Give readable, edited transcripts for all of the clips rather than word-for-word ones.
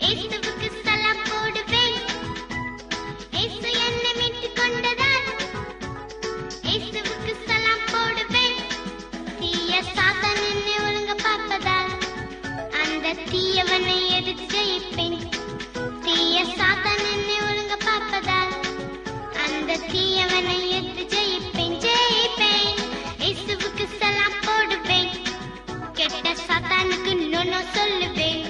இயேசுவுக்கு சலாம் போடுவேன். இயேசு என்னை மீட்டுக் கொண்டதால் இயேசுவுக்கு சலாம் போடுவேன். தீய சாத்தான் என்னை ஒழுங்க பார்ப்பதால் அந்த தீயவனை எதிர்த்து ஜெயிப்பேன். தீய சாத்தான் என்னை ஒழுங்க பார்ப்பதால் அந்த தீயவனை எதிர்த்து ஜெயிப்பேன். ஜெயிப்பேன். இயேசுவுக்கு சலாம் போடுவேன். கெட்ட சாத்தானுக்கு நோ சொல்லுவேன்.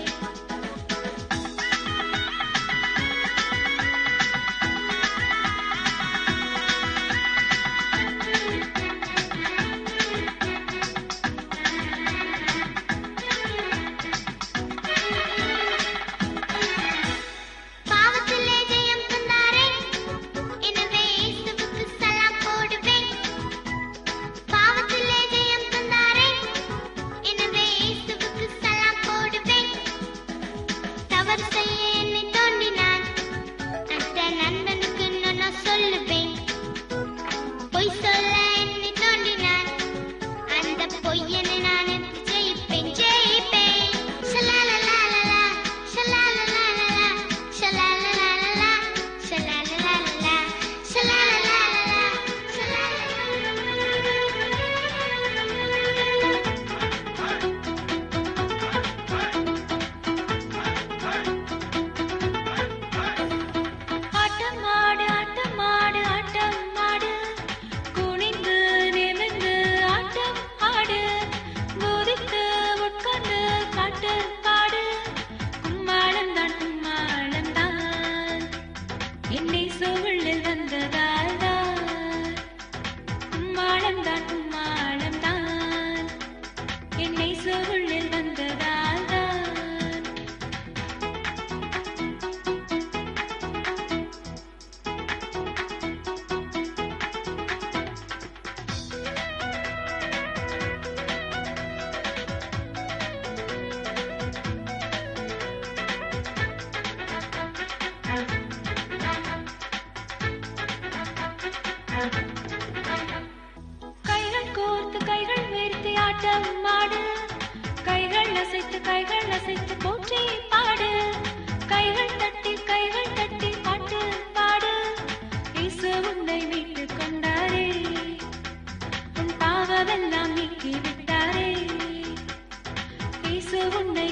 பாவத்திலே ஜெயம் தந்தாரே, எனவே இயேசுவுக்கு சலாம் போடுவேன். பாவத்திலே ஜெயம் தந்தாரே, எனவே இயேசுவுக்கு சலாம் போடுவேன். தவறு செய்ய என்னை தோண்டினான், அந்த நண்பனுக்கு நான் சொல்லுவேன். பொய் சொல்ல என்னை தோண்டினான், அந்த பொய்யனை நான் எடுத்து ஜெயிப்பேன். ஜெயிப்பேன். ஷலாலலாலலா, ஷலாலலாலலா, ஷலாலலாலலா, ஷலாலலாலலா, ஷலாலலாலலா, ஆட்டமாடு ஆட்டமாடு ஆட்டமாடு, குனிந்து நிமிர்ந்து ஆட்டம் ஆடு, குதித்து உட்கார்ந்து பாட்டு பாடு. கும்மாளம்தான் கும்மாளம்தான் என்னை சூழலில் வந்ததால்தான். கும்மாளம்தான் கும்மாளம்தான் என்னை சூழலில் வந்ததால்தான். கைகள் கோர்த்து கைகள் விரித்து ஆட்டம் ஆடு, கைகள் அசைத்து போற்றி பாடு. கைகள் தட்டி பாட்டு பாடு. இயேசு உன்னை மீட்டுக் கொண்டாரே, உன் பாவமெல்லாம் நீக்கி விட்டாரே. இயேசு உன்னை